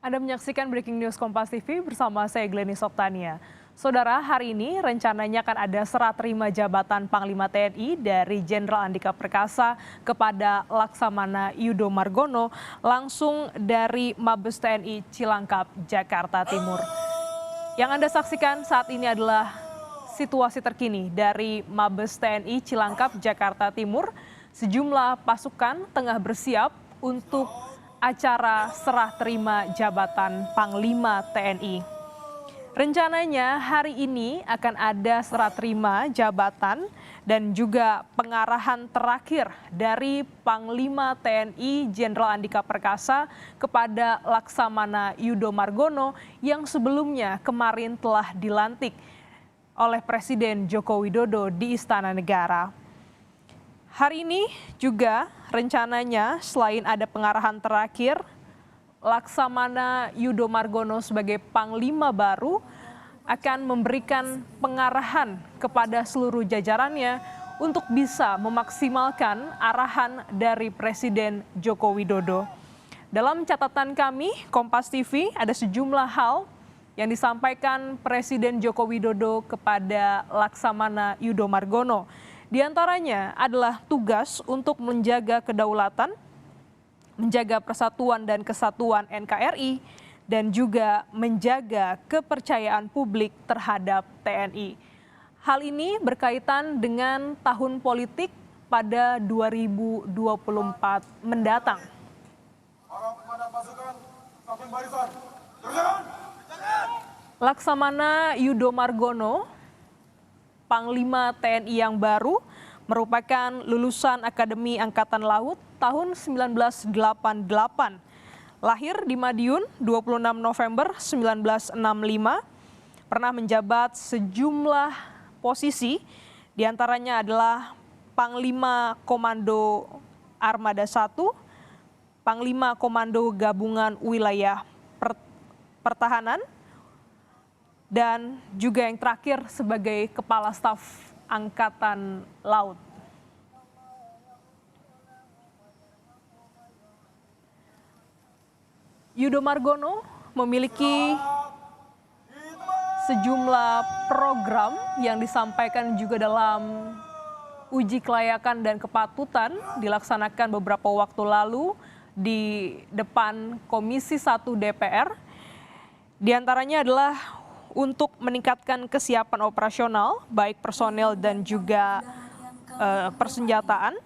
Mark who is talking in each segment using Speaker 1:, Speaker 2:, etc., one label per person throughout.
Speaker 1: Anda menyaksikan Breaking News Kompas TV bersama saya Glenny Soktania. Saudara, hari ini rencananya akan ada serah terima jabatan Panglima TNI dari Jenderal Andika Perkasa kepada Laksamana Yudo Margono langsung dari Mabes TNI Cilangkap, Jakarta Timur. Yang Anda saksikan saat ini adalah situasi terkini dari Mabes TNI Cilangkap, Jakarta Timur. Sejumlah pasukan tengah bersiap untuk acara serah terima jabatan Panglima TNI. Rencananya hari ini akan ada serah terima jabatan dan juga pengarahan terakhir dari Panglima TNI Jenderal Andika Perkasa kepada Laksamana Yudo Margono yang sebelumnya kemarin telah dilantik oleh Presiden Joko Widodo di Istana Negara. Hari ini juga rencananya selain ada pengarahan terakhir, Laksamana Yudo Margono sebagai Panglima baru akan memberikan pengarahan kepada seluruh jajarannya untuk bisa memaksimalkan arahan dari Presiden Joko Widodo. Dalam catatan kami, Kompas TV, ada sejumlah hal yang disampaikan Presiden Joko Widodo kepada Laksamana Yudo Margono. Di antaranya adalah tugas untuk menjaga kedaulatan, menjaga persatuan dan kesatuan NKRI, dan juga menjaga kepercayaan publik terhadap TNI. Hal ini berkaitan dengan tahun politik pada 2024 mendatang. Laksamana Yudo Margono, Panglima TNI yang baru, merupakan lulusan Akademi Angkatan Laut tahun 1988. Lahir di Madiun 26 November 1965, pernah menjabat sejumlah posisi, diantaranya adalah Panglima Komando Armada 1, Panglima Komando Gabungan Wilayah Pertahanan, dan juga yang terakhir sebagai Kepala Staf Angkatan Laut. Yudo Margono memiliki sejumlah program yang disampaikan juga dalam uji kelayakan dan kepatutan dilaksanakan beberapa waktu lalu di depan Komisi 1 DPR. Di antaranya adalah untuk meningkatkan kesiapan operasional, baik personel dan juga persenjataan.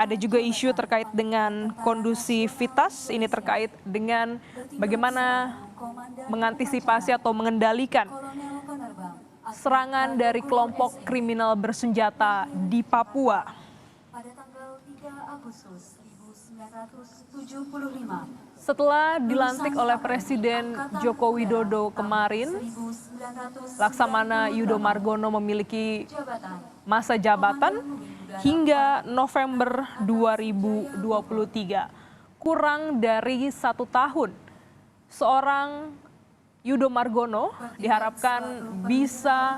Speaker 1: Ada juga isu terkait dengan kondusivitas, ini terkait dengan bagaimana mengantisipasi atau mengendalikan serangan dari kelompok kriminal bersenjata di Papua. Pada tanggal 3 Agustus 1975. Setelah dilantik oleh Presiden Joko Widodo kemarin, Laksamana Yudo Margono memiliki masa jabatan hingga November 2023. Kurang dari 1 tahun, seorang Yudo Margono diharapkan bisa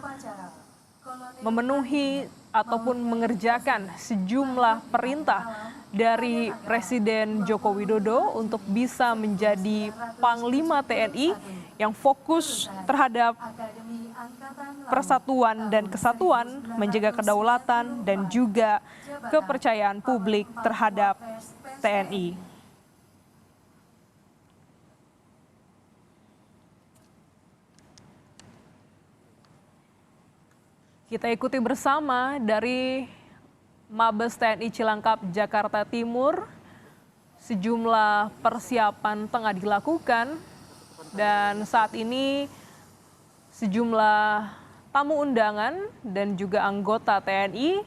Speaker 1: memenuhi ataupun mengerjakan sejumlah perintah dari Presiden Joko Widodo untuk bisa menjadi Panglima TNI yang fokus terhadap persatuan dan kesatuan, menjaga kedaulatan dan juga kepercayaan publik terhadap TNI. Kita ikuti bersama dari Mabes TNI Cilangkap, Jakarta Timur. Sejumlah persiapan tengah dilakukan dan saat ini sejumlah tamu undangan dan juga anggota TNI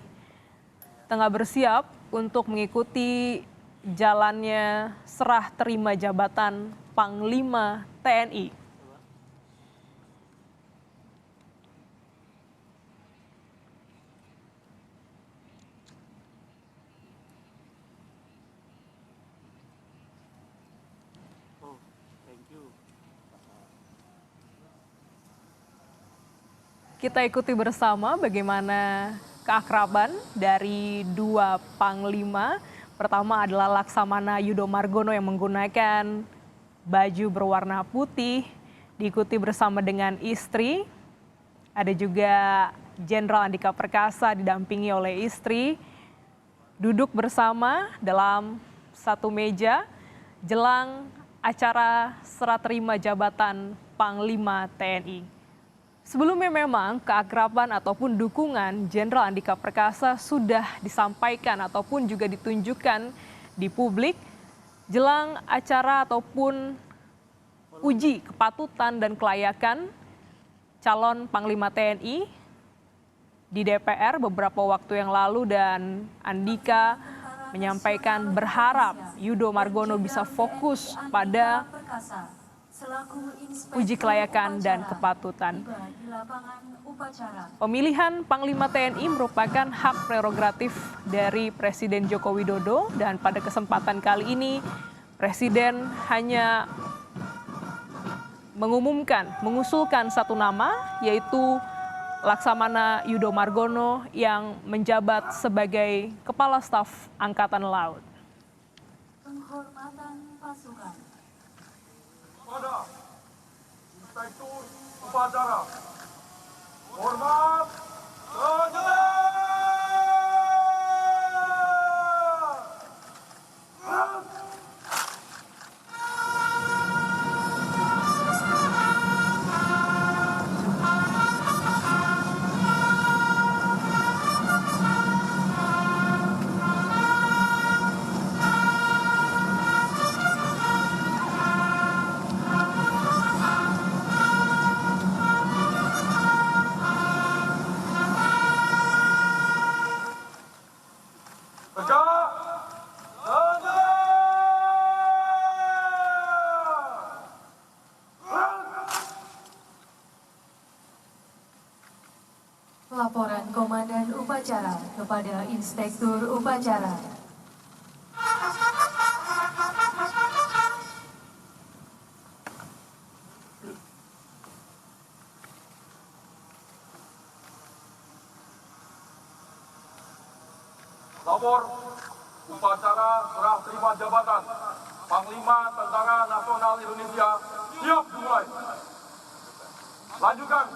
Speaker 1: tengah bersiap untuk mengikuti jalannya serah terima jabatan Panglima TNI. Kita ikuti bersama bagaimana keakraban dari dua panglima Pertama adalah Laksamana Yudo Margono yang menggunakan baju berwarna putih, diikuti bersama dengan istri. Ada juga Jenderal Andika Perkasa didampingi oleh istri, duduk bersama dalam satu meja jelang acara serah terima jabatan Panglima TNI. Sebelumnya memang keakraban ataupun dukungan Jenderal Andika Perkasa sudah disampaikan ataupun juga ditunjukkan di publik jelang acara ataupun uji kepatutan dan kelayakan calon Panglima TNI di DPR beberapa waktu yang lalu, dan Andika menyampaikan berharap Yudo Margono bisa fokus pada uji kelayakan dan kepatutan. Pemilihan Panglima TNI merupakan hak prerogatif dari Presiden Joko Widodo, dan pada kesempatan kali ini Presiden hanya mengusulkan satu nama, yaitu Laksamana Yudo Margono yang menjabat sebagai Kepala Staf Angkatan Laut.
Speaker 2: Penghormatan pasukan. Pada inspektur upacara, hormat sejajar.
Speaker 3: Laporan Komandan Upacara kepada Inspektur Upacara.
Speaker 2: Lapor upacara serah terima jabatan Panglima Tentara Nasional Indonesia siap dimulai. Lanjutkan.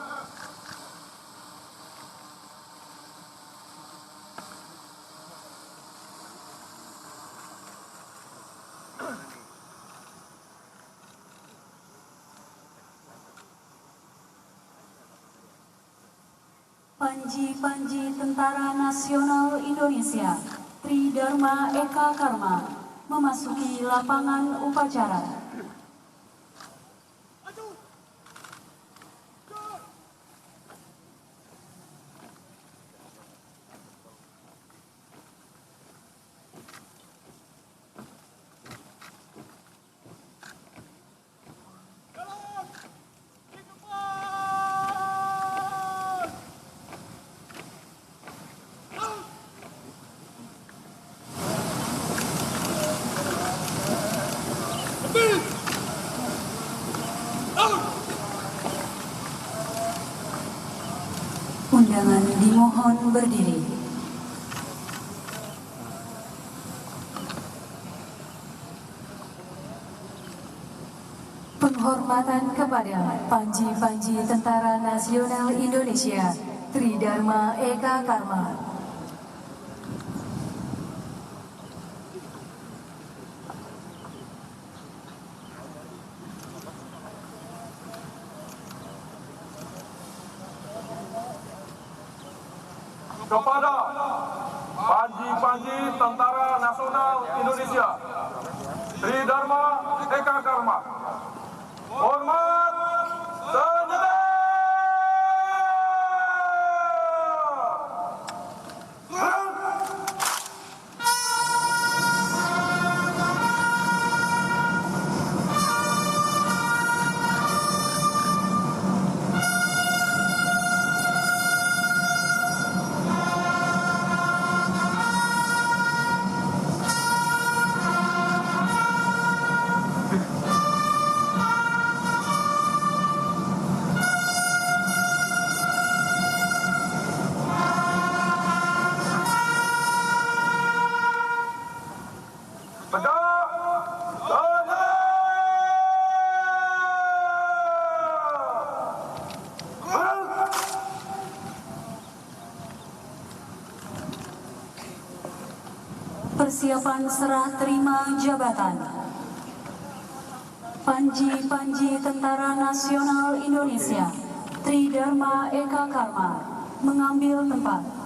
Speaker 3: Panji-Panji Tentara Nasional Indonesia, Tridharma Eka Karma, memasuki lapangan upacara. Undangan dimohon berdiri. Penghormatan kepada Panji-Panji Tentara Nasional Indonesia, Tridharma Eka Karma.
Speaker 2: Kepada Panji-Panji Tentara Nasional Indonesia, Tridharma Eka Karma, hormat sejajar.
Speaker 3: Persiapan serah terima jabatan. Panji Tentara Nasional Indonesia Tridharma Eka Karma mengambil tempat.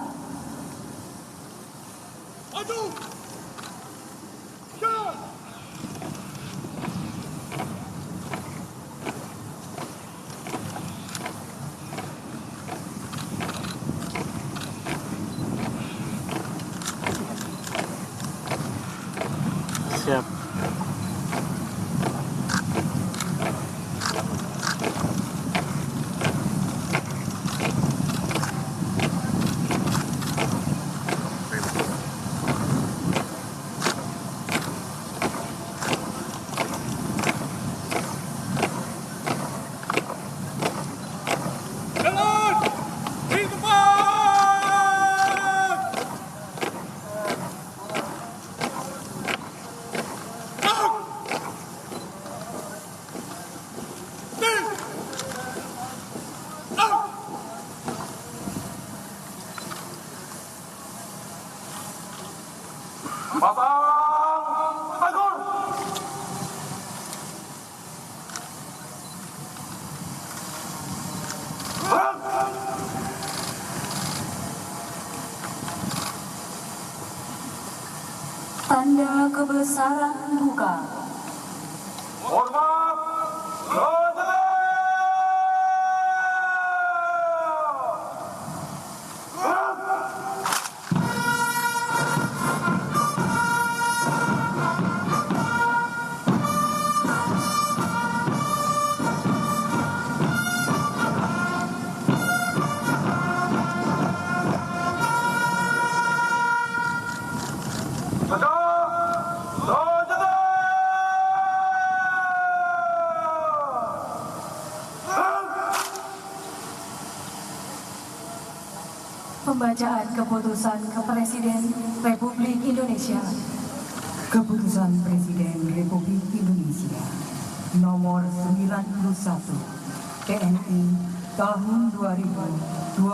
Speaker 4: Siap.
Speaker 2: Jalan di tempat. Pasang Tagur.
Speaker 3: Tanda kebesaran buka.
Speaker 2: Hormat Raja.
Speaker 3: Pembacaan keputusan Presiden Republik Indonesia.
Speaker 5: Keputusan Presiden Republik Indonesia Nomor 91 TNI tahun 2022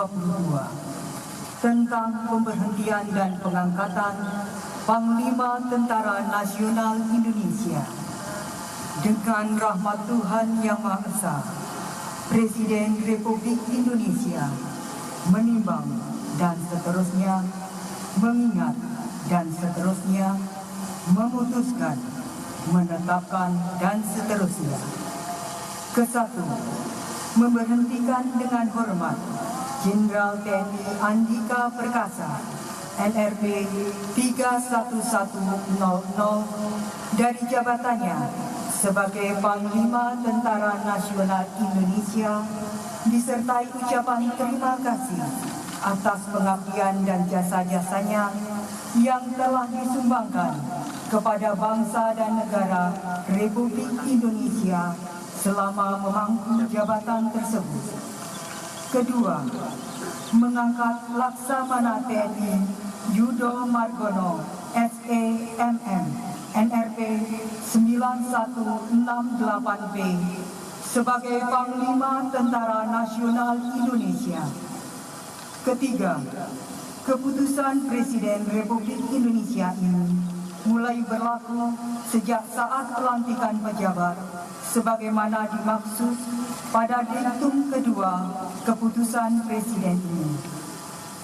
Speaker 5: tentang pemberhentian dan pengangkatan Panglima Tentara Nasional Indonesia. Dengan rahmat Tuhan Yang Maha Esa, Presiden Republik Indonesia menimbang dan seterusnya mengingat dan seterusnya memutuskan, menetapkan dan seterusnya. Kesatu, memberhentikan dengan hormat Jenderal TNI Andika Perkasa NRP 31100 dari jabatannya sebagai Panglima Tentara Nasional Indonesia, disertai ucapan terima kasih atas pengabdian dan jasa-jasanya yang telah disumbangkan kepada bangsa dan negara Republik Indonesia selama memangku jabatan tersebut. Kedua, mengangkat Laksamana TNI Yudo Margono SEMM NRP 9168B sebagai Panglima Tentara Nasional Indonesia. Ketiga, keputusan Presiden Republik Indonesia ini mulai berlaku sejak saat pelantikan pejabat sebagaimana dimaksud pada diktum kedua keputusan Presiden ini.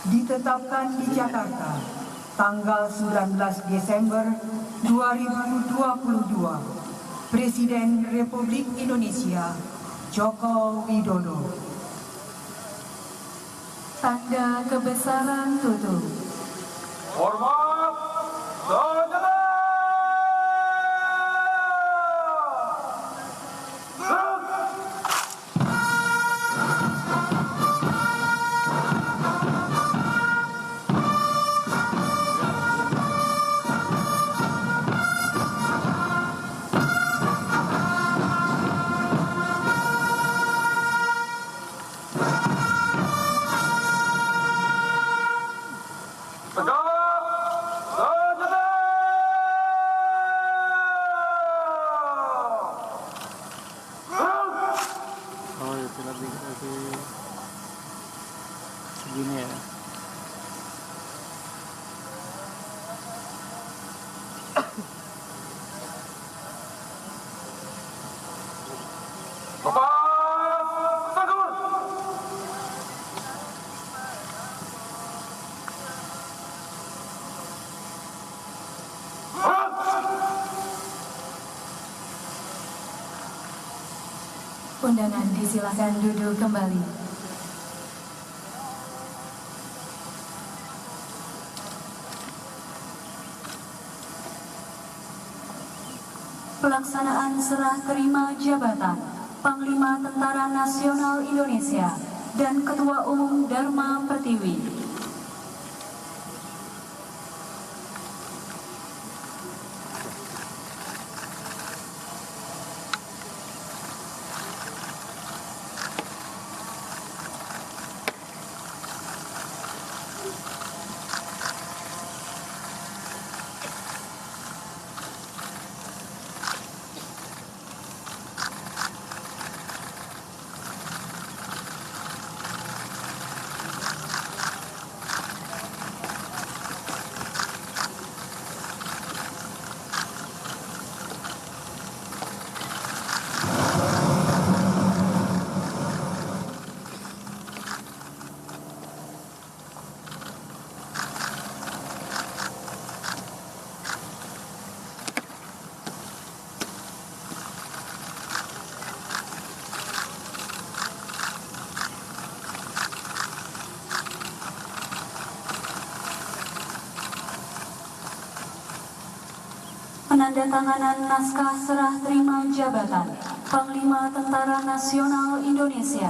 Speaker 5: Ditetapkan di Jakarta tanggal 19 Desember 2022. Presiden Republik Indonesia Joko Widodo.
Speaker 3: Tanda kebesaran tutup.
Speaker 2: Hormat Raja.
Speaker 4: Oh itu lagi segini ya.
Speaker 3: Undangan disilakan duduk kembali. Pelaksanaan serah terima jabatan Panglima Tentara Nasional Indonesia dan Ketua Umum Dharma Pertiwi. Penandatanganan naskah serah terima jabatan Panglima Tentara Nasional Indonesia.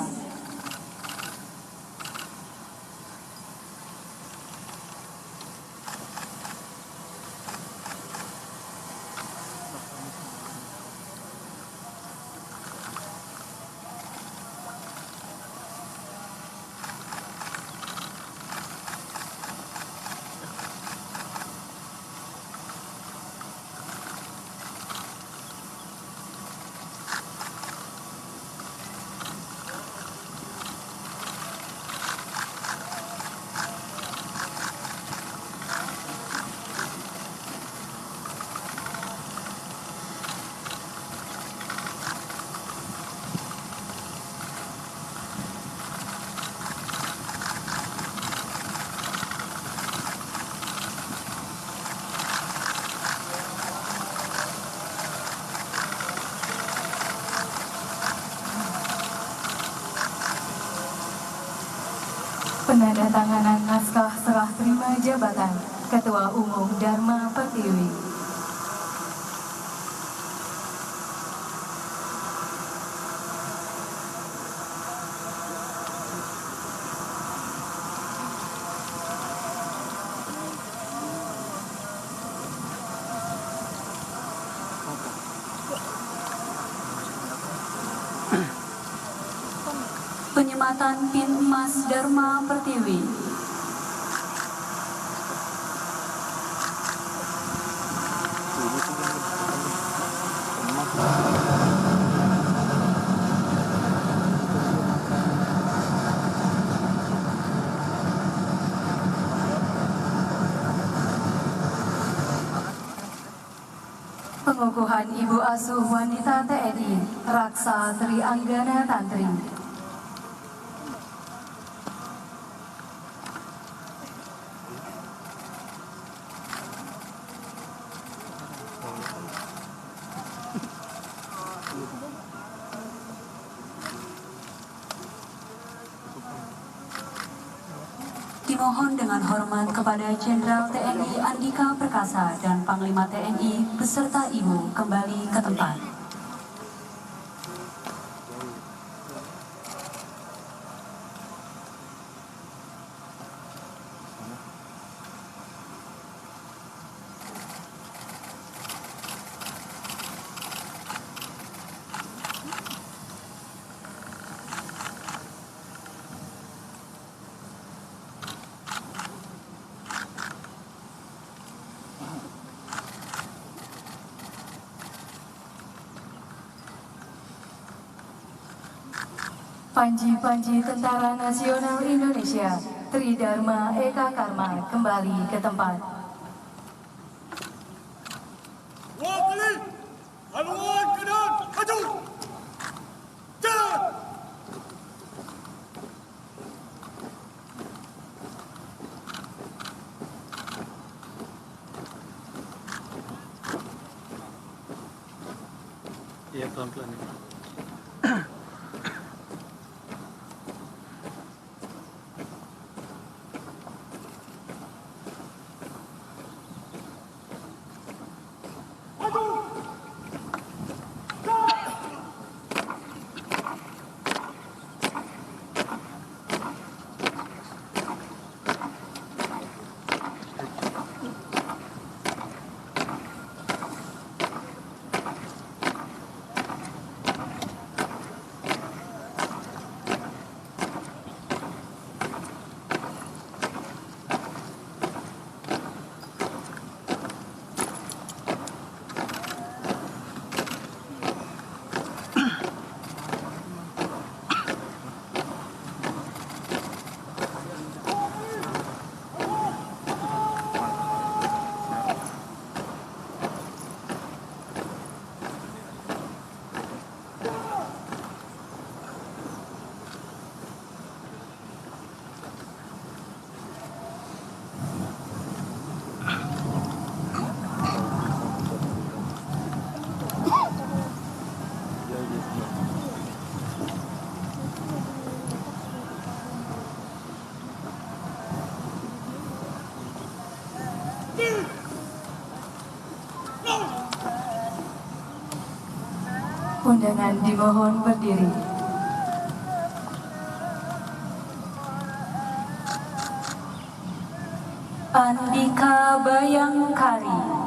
Speaker 3: Penandatanganan naskah serah terima jabatan Ketua Umum Dharma Pertiwi. Penyematan pin emas Dharma Pertiwi. Pengukuhan Ibu Asuh Wanita TNI Raksa Tri Anggana Tantri. Dimohon dengan hormat kepada Jenderal TNI Andika Perkasa dan Panglima TNI beserta Ibu kembali ke tempat. Panji-panji Tentara Nasional Indonesia Tridharma Eka Karma kembali ke tempat.
Speaker 2: Wakili, haluan kanan, maju. Jalan.
Speaker 4: Iya, pelan-pelan.
Speaker 3: Undangan dimohon berdiri. Andika Bayangkari.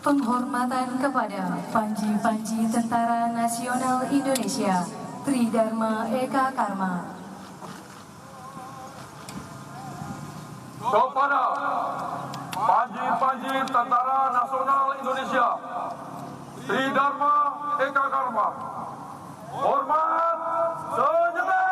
Speaker 3: Penghormatan kepada Panji-Panji Tentara Nasional Indonesia Tridharma Eka Karma.
Speaker 4: Kepada Panji-Panji Tentara Nasional Indonesia Tridharma Eka Karma, hormat sejenak.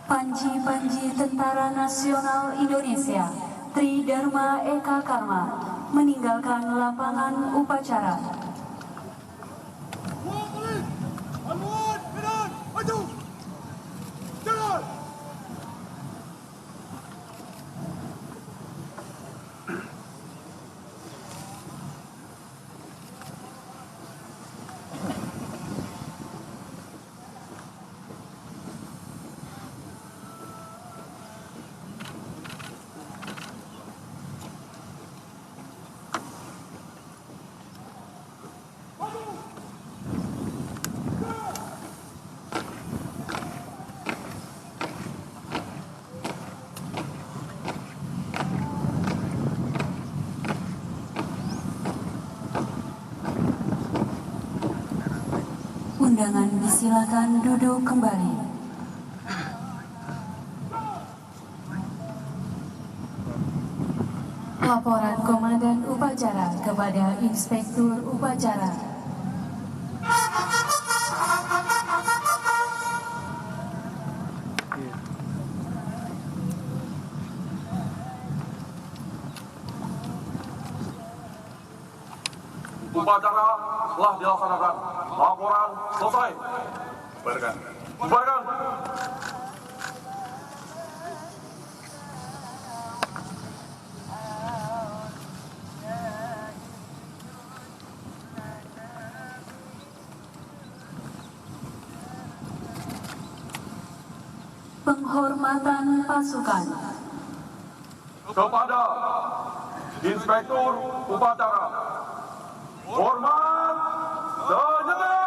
Speaker 3: Panji-Panji Tentara Nasional Indonesia Tridharma Eka Karma meninggalkan lapangan upacara.
Speaker 2: Haluan, kanan, maju. Jalan.
Speaker 3: Undangan disilakan duduk kembali. Laporan Komandan Upacara kepada Inspektur Upacara.
Speaker 4: Upacara telah dilaksanakan. Laporan selesai.
Speaker 2: Bubarkan.
Speaker 4: Bubarkan.
Speaker 3: Penghormatan pasukan.
Speaker 4: Kepada Inspektur Upacara, hormat sejenak.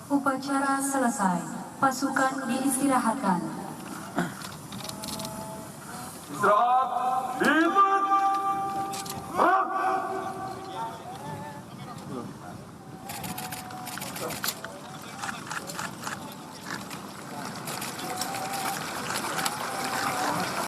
Speaker 3: Upacara selesai, pasukan diistirahatkan.
Speaker 4: Istirahat. Hidup. Gerak.